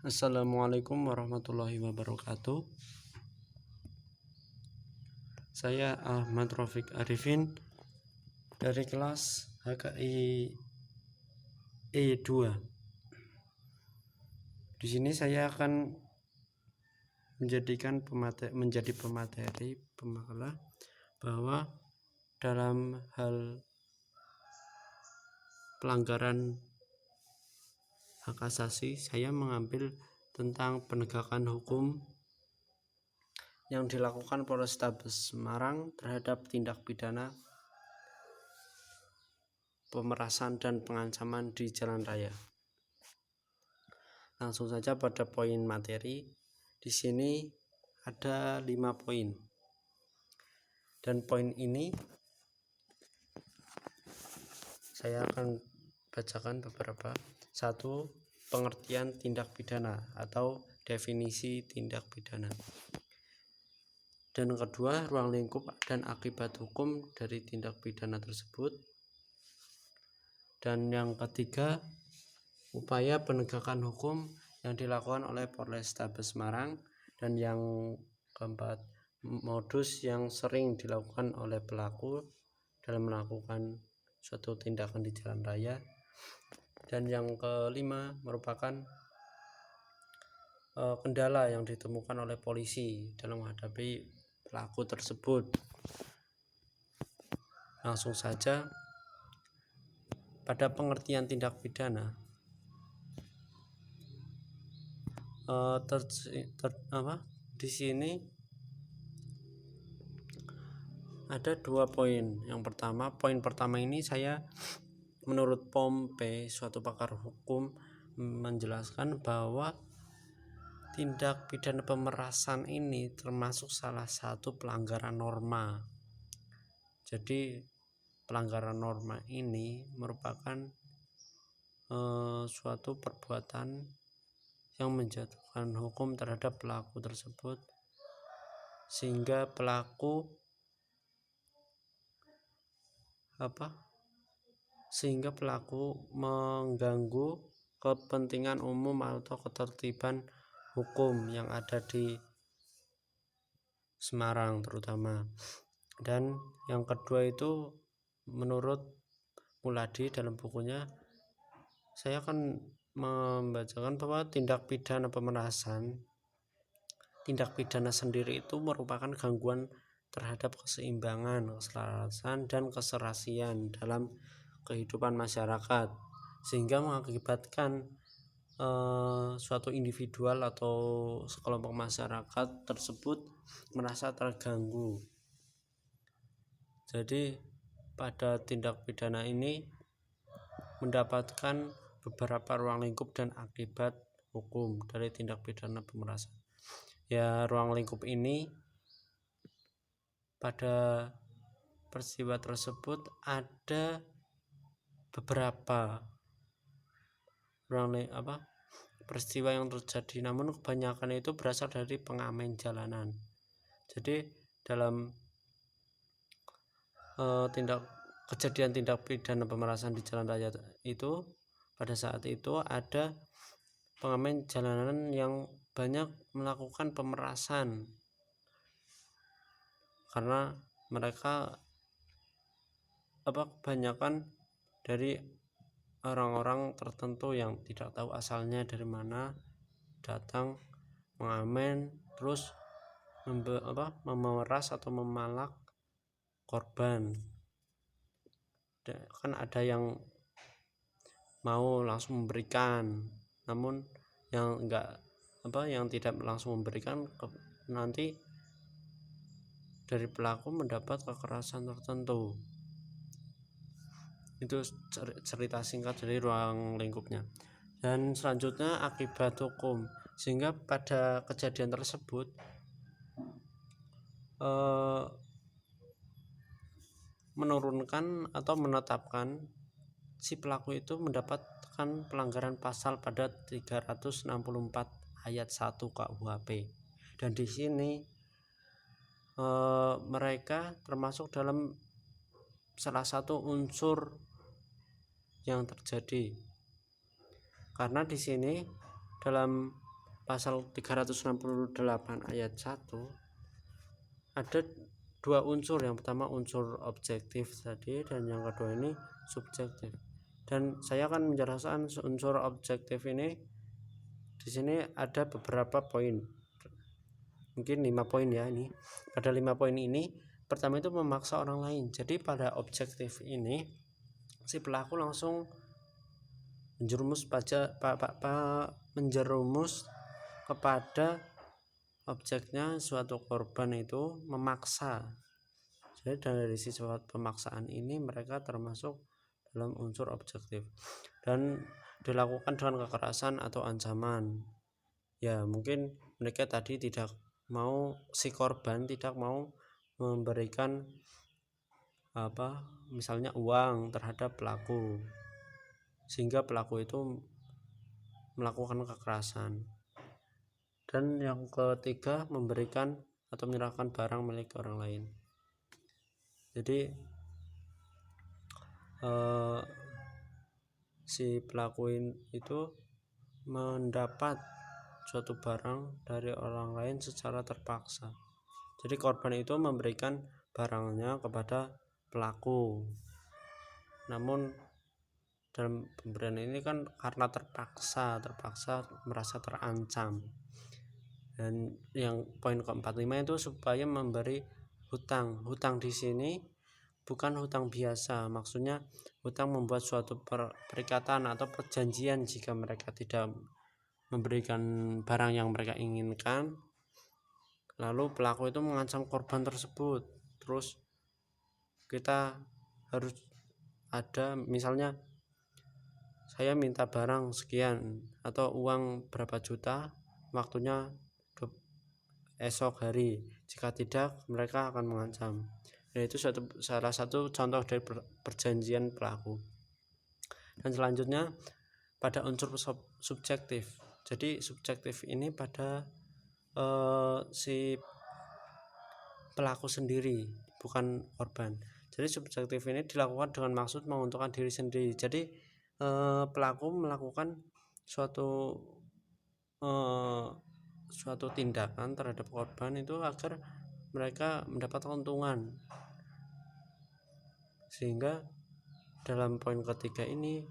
Assalamualaikum warahmatullahi wabarakatuh. Saya Ahmad Rafiq Arifin dari kelas HKI E2. Di sini saya akan menjadi pemateri pemakalah bahwa dalam hal pelanggaran hak asasi, saya mengambil tentang penegakan hukum yang dilakukan Polrestabes Semarang terhadap tindak pidana pemerasan dan pengancaman di jalan raya. Langsung saja pada poin materi. Di sini ada 5 poin. Dan poin ini saya akan bacakan beberapa. 1. Pengertian tindak pidana atau definisi tindak pidana. Dan kedua, ruang lingkup dan akibat hukum dari tindak pidana tersebut. Dan yang ketiga, upaya penegakan hukum yang dilakukan oleh Polrestabes Semarang. Dan yang keempat, modus yang sering dilakukan oleh pelaku dalam melakukan suatu tindakan di jalan raya. Dan yang kelima merupakan kendala yang ditemukan oleh polisi dalam menghadapi pelaku tersebut. Langsung saja pada pengertian tindak pidana. Di sini ada 2 poin. Yang pertama, poin pertama ini saya menurut POM P, suatu pakar hukum, menjelaskan bahwa tindak pidana pemerasan ini termasuk salah satu pelanggaran norma. Jadi pelanggaran norma ini merupakan suatu perbuatan yang menjatuhkan hukum terhadap pelaku tersebut, sehingga pelaku mengganggu kepentingan umum atau ketertiban hukum yang ada di Semarang terutama. Dan yang kedua itu menurut Muladi dalam bukunya, saya akan membacakan bahwa tindak pidana pemerasan, tindak pidana sendiri itu merupakan gangguan terhadap keseimbangan, keselarasan, dan keserasian dalam kehidupan masyarakat, sehingga mengakibatkan suatu individual atau sekelompok masyarakat tersebut merasa terganggu. Jadi pada tindak pidana ini mendapatkan beberapa ruang lingkup dan akibat hukum dari tindak pidana pemerasan. Ya, ruang lingkup ini pada peristiwa tersebut ada beberapa peristiwa yang terjadi, namun kebanyakan itu berasal dari pengamen jalanan. Jadi dalam kejadian tindak pidana pemerasan di jalan raya itu, pada saat itu ada pengamen jalanan yang banyak melakukan pemerasan karena mereka kebanyakan dari orang-orang tertentu yang tidak tahu asalnya dari mana datang mengamen, terus memeras atau memalak korban. Kan ada yang mau langsung memberikan, namun yang tidak langsung memberikan, nanti dari pelaku mendapat kekerasan tertentu. Itu cerita singkat dari ruang lingkupnya. Dan selanjutnya akibat hukum, sehingga pada kejadian tersebut menurunkan atau menetapkan si pelaku itu mendapatkan pelanggaran pasal pada 364 ayat 1 KUHP. Dan di sini mereka termasuk dalam salah satu unsur yang terjadi, karena di sini dalam pasal 368 ayat 1 ada dua unsur. Yang pertama unsur objektif tadi, dan yang kedua ini subjektif. Dan saya akan menjelaskan unsur objektif ini. Di sini ada beberapa poin, mungkin 5 poin ya. Ini pada 5 poin ini, pertama itu memaksa orang lain. Jadi pada objektif ini si pelaku langsung menjerumus kepada objeknya, suatu korban itu memaksa. Jadi dari sifat pemaksaan ini mereka termasuk dalam unsur objektif, dan dilakukan dengan kekerasan atau ancaman. Ya mungkin mereka tadi tidak mau, si korban tidak mau memberikan misalnya uang terhadap pelaku, sehingga pelaku itu melakukan kekerasan. Dan yang ketiga, memberikan atau menyerahkan barang milik orang lain. Jadi si pelaku itu mendapat suatu barang dari orang lain secara terpaksa. Jadi korban itu memberikan barangnya kepada pelaku, namun dalam pemberian ini kan karena terpaksa merasa terancam. Dan yang poin ke-45 itu supaya memberi hutang. Hutang di sini bukan hutang biasa, maksudnya hutang membuat suatu perikatan atau perjanjian. Jika mereka tidak memberikan barang yang mereka inginkan, lalu pelaku itu mengancam korban tersebut, terus kita harus ada, misalnya saya minta barang sekian atau uang berapa juta, waktunya esok hari, jika tidak mereka akan mengancam. Dan itu salah satu contoh dari perjanjian pelaku. Dan selanjutnya pada unsur subjektif. Jadi subjektif ini pada si pelaku sendiri, bukan korban. Jadi subjektif ini dilakukan dengan maksud menguntungkan diri sendiri. Jadi pelaku melakukan suatu tindakan terhadap korban itu agar mereka mendapat keuntungan. Sehingga dalam poin ketiga ini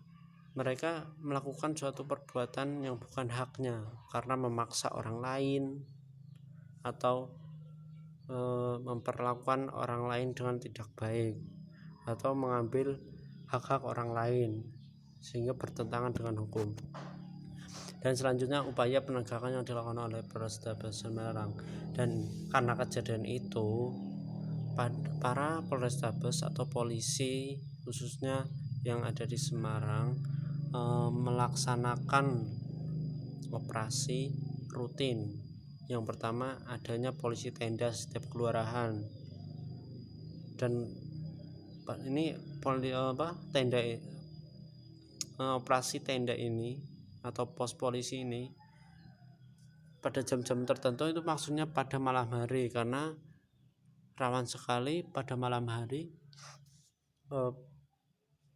mereka melakukan suatu perbuatan yang bukan haknya karena memaksa orang lain atau memperlakukan orang lain dengan tidak baik atau mengambil hak-hak orang lain sehingga bertentangan dengan hukum. Dan selanjutnya upaya penegakan yang dilakukan oleh Polrestabes Semarang. Dan karena kejadian itu, para Polrestabes atau polisi khususnya yang ada di Semarang melaksanakan operasi rutin. Yang pertama, adanya polisi tenda setiap kelurahan. Dan ini operasi tenda ini atau pos polisi ini pada jam-jam tertentu, itu maksudnya pada malam hari, karena rawan sekali pada malam hari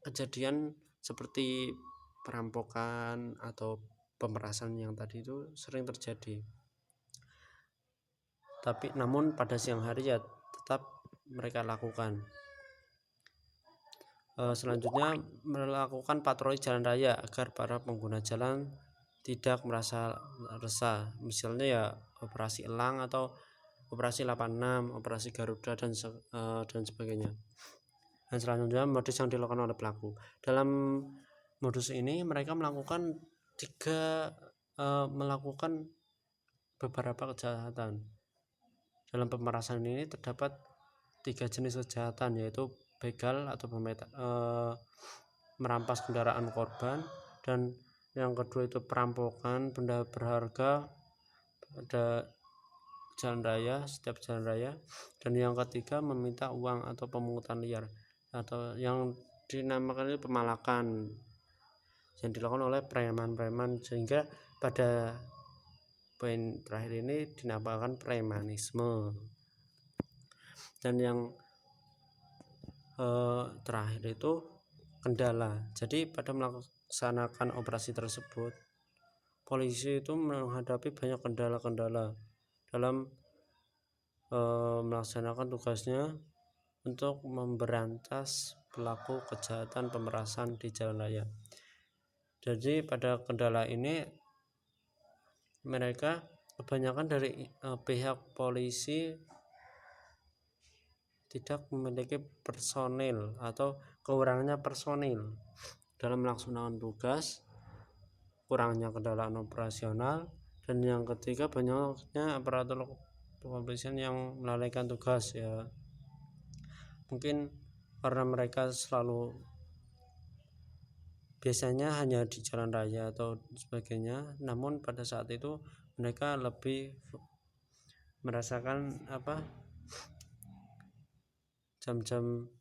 kejadian seperti perampokan atau pemerasan yang tadi itu sering terjadi. Namun pada siang hari ya tetap mereka lakukan. Selanjutnya melakukan patroli jalan raya agar para pengguna jalan tidak merasa resah. Misalnya ya operasi Elang atau operasi 86, operasi Garuda dan sebagainya. Dan selanjutnya modus yang dilakukan oleh pelaku. Dalam modus ini mereka melakukan beberapa kejahatan. Dalam pemerasan ini terdapat 3 jenis kejahatan, yaitu begal atau merampas kendaraan korban, dan yang kedua itu perampokan benda berharga pada setiap jalan raya, dan yang ketiga meminta uang atau pemungutan liar atau yang dinamakan itu pemalakan yang dilakukan oleh preman-preman, sehingga pada poin terakhir ini dinamakan premanisme. Dan yang terakhir itu kendala. Jadi pada melaksanakan operasi tersebut, polisi itu menghadapi banyak kendala-kendala dalam melaksanakan tugasnya untuk memberantas pelaku kejahatan pemerasan di jalan raya. Jadi pada kendala ini mereka kebanyakan dari pihak polisi tidak memiliki personil atau kurangnya personil dalam melaksanakan tugas, kurangnya kendaraan operasional, dan yang ketiga banyaknya aparatur kepolisian yang melalaikan tugas ya. Mungkin karena mereka selalu biasanya hanya di jalan raya atau sebagainya, namun pada saat itu mereka lebih merasakan jam-jam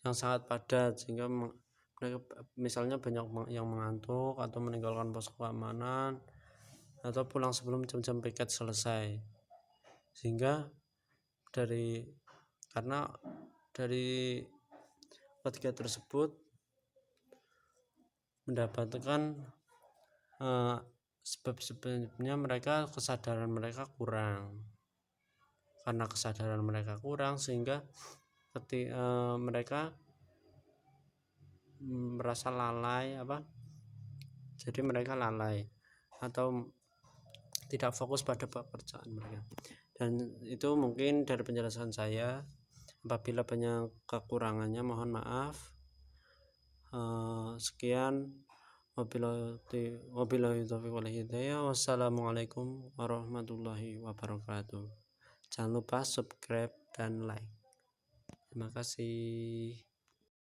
yang sangat padat, sehingga mereka misalnya banyak yang mengantuk atau meninggalkan pos keamanan atau pulang sebelum jam-jam piket selesai, sehingga karena dari ketiga tersebut mendapatkan sebab-sebabnya kesadaran mereka kurang. Karena kesadaran mereka kurang sehingga mereka merasa lalai jadi mereka lalai atau tidak fokus pada pekerjaan mereka. Dan itu mungkin dari penjelasan saya. Apabila banyak kekurangannya mohon maaf. Sekian, wabillahi taufiq wal hidayah. Wassalamualaikum warahmatullahi wabarakatuh. Jangan lupa subscribe dan like. Terima kasih.